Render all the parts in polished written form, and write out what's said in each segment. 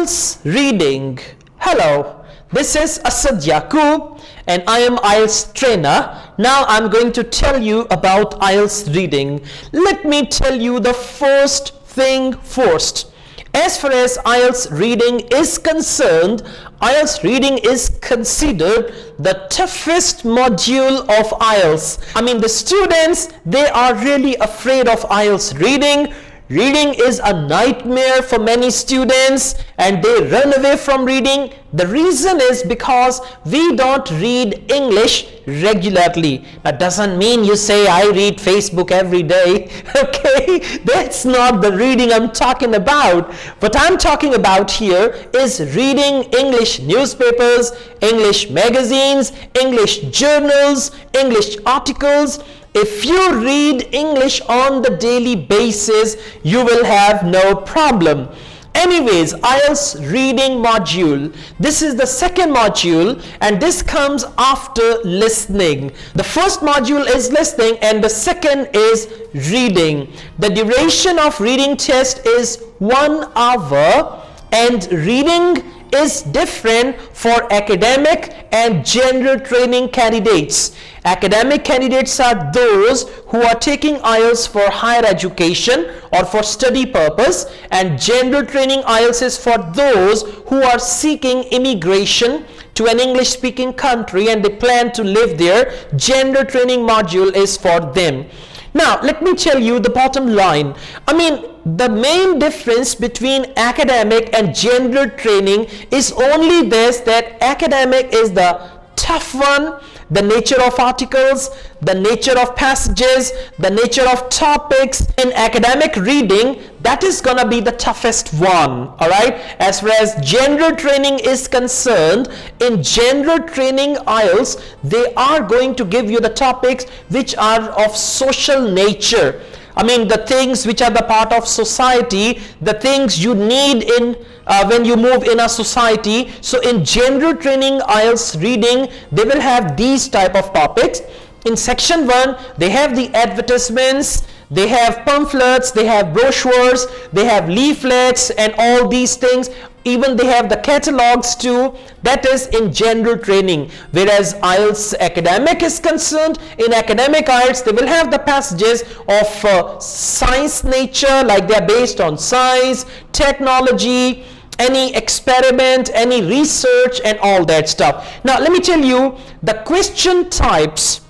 IELTS reading. Hello, this is Asad Yaqub and I am IELTS trainer. Now I'm going to tell you about IELTS reading. Let me tell you the first thing first. As far as IELTS reading is concerned, IELTS reading is considered the toughest module of IELTS. I mean, the students, they are really afraid of IELTS reading. Reading is a nightmare for many students and they run away from reading. The reason is because we don't read English regularly. That doesn't mean you say I read Facebook every day. Okay, that's not the reading I'm talking about. What I'm talking about here is reading English newspapers, English magazines, English journals, English articles. If you read English on the daily basis, you will have no problem. Anyways, IELTS reading module. This is the second module and this comes after listening. The first module is listening and the second is reading. The duration of reading test is 1 hour and reading is different for academic and general training candidates. Academic candidates are those who are taking IELTS for higher education or for study purpose, and general training IELTS is for those who are seeking immigration to an English speaking country and they plan to live there. General training module is for them. Now let me tell you the bottom line. I mean, the main difference between academic and general training is only this, that academic is the tough one. The nature of articles, the nature of passages, the nature of topics in academic reading, that is gonna be the toughest one. Alright, as far as general training is concerned, in general training IELTS, they are going to give you the topics which are of social nature. I mean, the things which are the part of society, the things you need in when you move in a society. So in general training IELTS reading, they will have these type of topics. In section 1, they have the advertisements, they have pamphlets, they have brochures, they have leaflets and all these things. Even they have the catalogs too. That is in general training. Whereas IELTS academic is concerned, in academic IELTS they will have the passages of science nature, like they are based on science, technology, any experiment, any research and all that stuff. Now let me tell you the question types.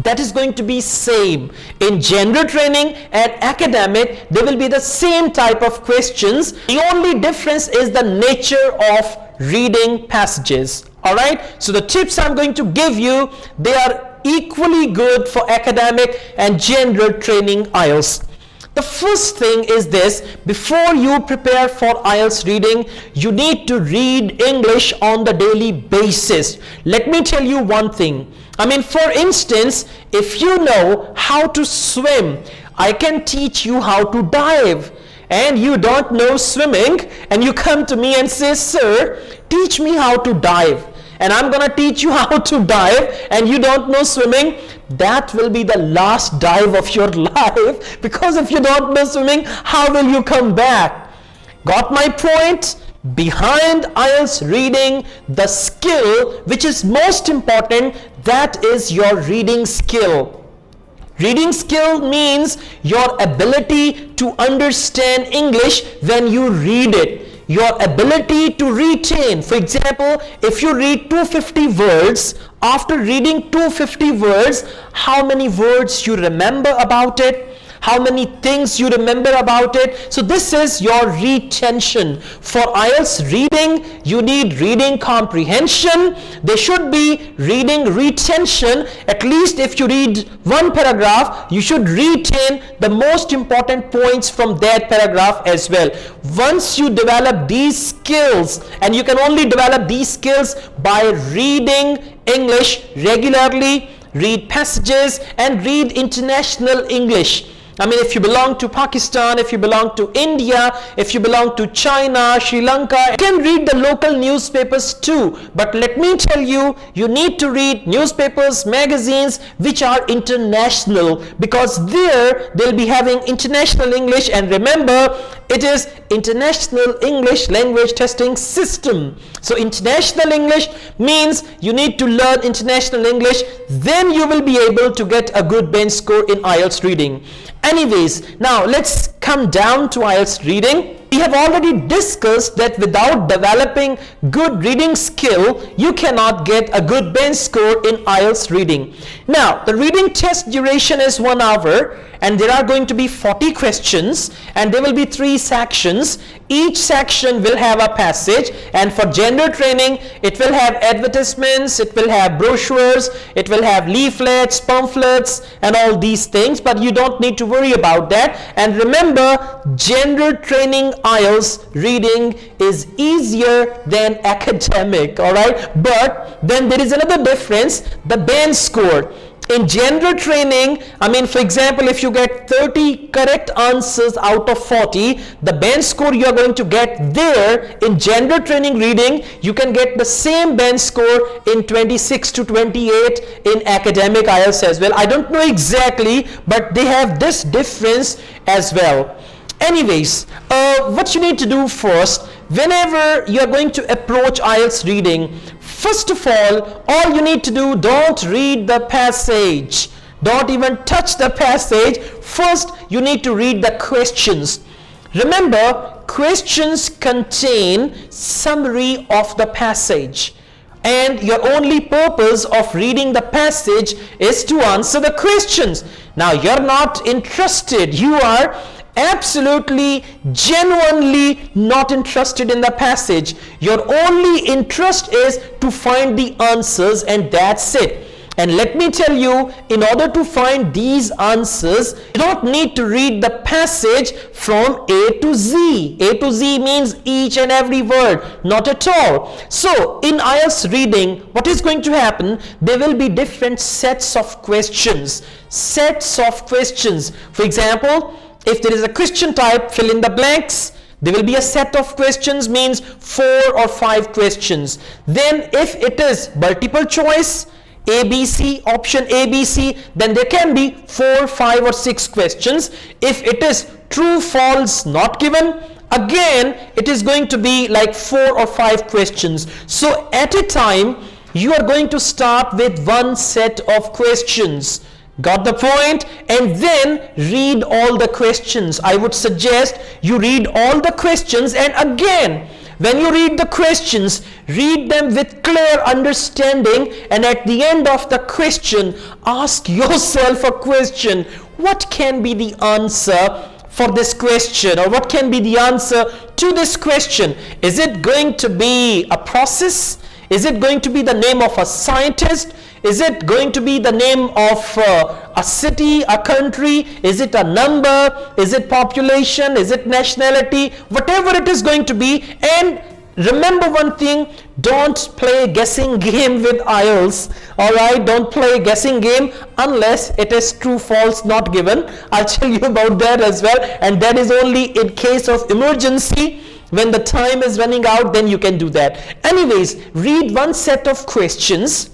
That is going to be same in general training and academic. They will be the same type of questions. The only difference is the nature of reading passages. Alright, so the tips I'm going to give you, they are equally good for academic and general training IELTS. The first thing is this: before you prepare for IELTS reading, you need to read English on the daily basis. Let me tell you one thing. I mean, for instance, if you know how to swim, I can teach you how to dive. And you don't know swimming and you come to me and say, sir, teach me how to dive. And I'm gonna teach you how to dive and you don't know swimming. That will be the last dive of your life, because if you don't know swimming, how will you come back? Got my point? Behind IELTS reading, the skill which is most important, that is your reading skill. Reading skill means your ability to understand English when you read it. Your ability to retain. For example, if you read 250 words, after reading 250 words, how many words you remember about it? How many things you remember about it? So this is your retention. For IELTS reading, you need reading comprehension. There should be reading retention. At least if you read one paragraph, you should retain the most important points from that paragraph as well. Once you develop these skills, and you can only develop these skills by reading English regularly, read passages and read international English. I mean, if you belong to Pakistan, if you belong to India, if you belong to China, Sri Lanka, you can read the local newspapers too. But let me tell you, you need to read newspapers, magazines which are international, because there they'll be having international English. And remember, it is International English Language Testing System. So international English means you need to learn international English, then you will be able to get a good bench score in IELTS reading. Anyways, now let's come down to IELTS reading. We have already discussed that without developing good reading skill, you cannot get a good bench score in IELTS reading. Now, the reading test duration is 1 hour, and there are going to be 40 questions, and there will be 3 sections. Each section will have a passage, and for gender training, it will have advertisements, it will have brochures, it will have leaflets, pamphlets, and all these things, but you don't need to worry about that. And remember, gender training IELTS reading is easier than academic, alright? But then there is another difference, the bench score. In gender training, I mean, for example, if you get 30 correct answers out of 40, the bench score you are going to get there in gender training reading, you can get the same bench score in 26 to 28 in academic IELTS as well. I don't know exactly, but they have this difference as well. Anyways, what you need to do first, whenever you are going to approach IELTS reading, first of all you need to do, don't read the passage. Don't even touch the passage. First, you need to read the questions. Remember, questions contain summary of the passage, and your only purpose of reading the passage is to answer the questions. Now, you're not interested. You are absolutely genuinely not interested in the passage. Your only interest is to find the answers, and that's it. And let me tell you, in order to find these answers, you don't need to read the passage from A to Z. A to Z means each and every word, not at all. So in IELTS reading, what is going to happen? There will be different sets of questions. Sets of questions. For example, if there is a question type, fill in the blanks. There will be a set of questions, means 4 or 5 questions. Then if it is multiple choice, ABC, option ABC, then there can be 4, 5 or 6 questions. If it is true, false, not given, again it is going to be like 4 or 5 questions. So at a time, you are going to start with one set of questions. Got the point? And then read all the questions. I would suggest you read all the questions, and again, when you read the questions, read them with clear understanding, and at the end of the question, ask yourself a question. What can be the answer for this question, or what can be the answer to this question? Is it going to be a process? Is it going to be the name of a scientist? Is it going to be the name of a city, a country? Is it a number? Is it population? Is it nationality? Whatever it is going to be. And remember one thing, don't play guessing game with IELTS. Alright, don't play guessing game unless it is true, false, not given. I'll tell you about that as well. And that is only in case of emergency. When the time is running out, then you can do that. Anyways, read one set of questions,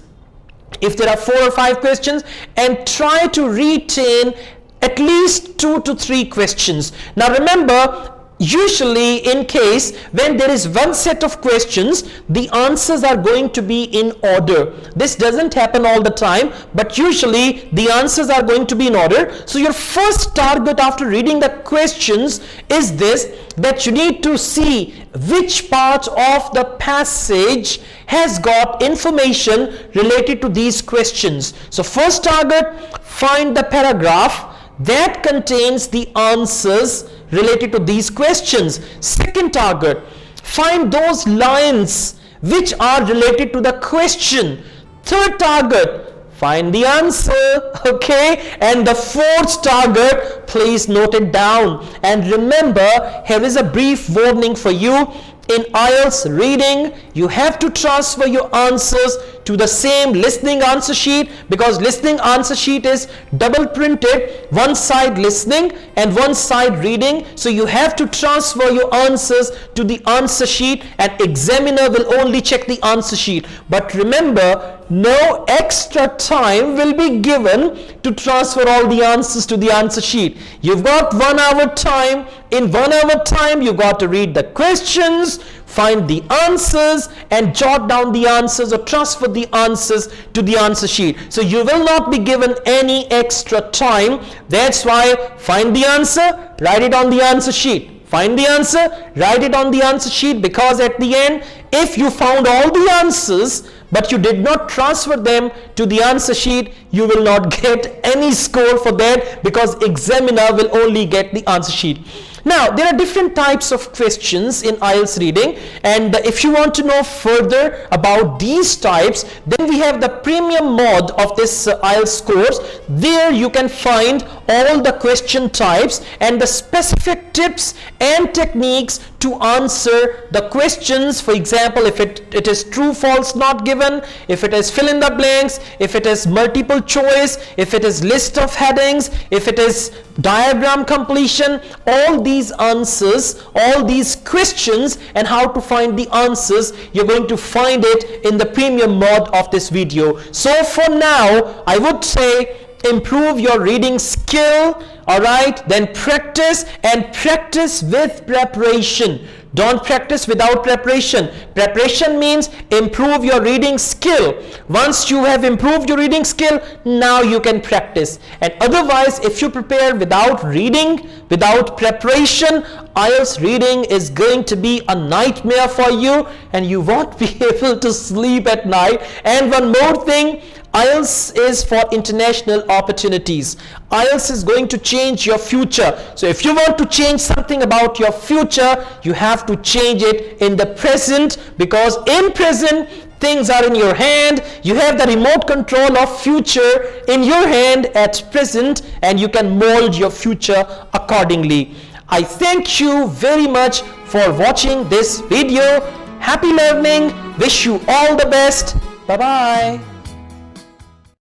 if there are 4 or 5 questions, and try to retain at least 2 to 3 questions. Now remember, usually in case when there is one set of questions, the answers are going to be in order. This doesn't happen all the time, but usually the answers are going to be in order. So your first target after reading the questions is this, that you need to see which part of the passage has got information related to these questions. So first target, find the paragraph that contains the answers related to these questions. Second target, find those lines which are related to the question. Third target, find the answer. Okay, and the fourth target, please note it down. And remember, here is a brief warning for you. In IELTS reading, you have to transfer your answers to the same listening answer sheet, because listening answer sheet is double printed, one side listening and one side reading. So you have to transfer your answers to the answer sheet, and examiner will only check the answer sheet. But remember, no extra time will be given to transfer all the answers to the answer sheet. You've got 1 hour time. In 1 hour time, you got to read the questions, find the answers, and jot down the answers or transfer the answers to the answer sheet. So you will not be given any extra time. That's why find the answer, write it on the answer sheet. Find the answer, write it on the answer sheet, because at the end, if you found all the answers but you did not transfer them to the answer sheet, you will not get any score for that, because examiner will only get the answer sheet. Now, there are different types of questions in IELTS reading, and if you want to know further about these types, then we have the premium mode of this IELTS course. There you can find all the question types and the specific tips and techniques to answer the questions. For example, if it is true, false, not given, if it is fill in the blanks, if it is multiple choice, if it is list of headings, if it is diagram completion, all these answers, all these questions, and how to find the answers, you're going to find it in the premium mode of this video. So for now, I would say improve your reading skill, all right? Then practice, and practice with preparation. Don't practice without preparation. Preparation means improve your reading skill. Once you have improved your reading skill, now you can practice. And otherwise, if you prepare without reading, without preparation, IELTS reading is going to be a nightmare for you, and you won't be able to sleep at night. And one more thing, IELTS is for international opportunities. IELTS is going to change your future. So if you want to change something about your future, you have to change it in the present, because in present things are in your hand. You have the remote control of future in your hand at present, and you can mold your future accordingly. I thank you very much for watching this video. Happy learning. Wish you all the best. Bye bye.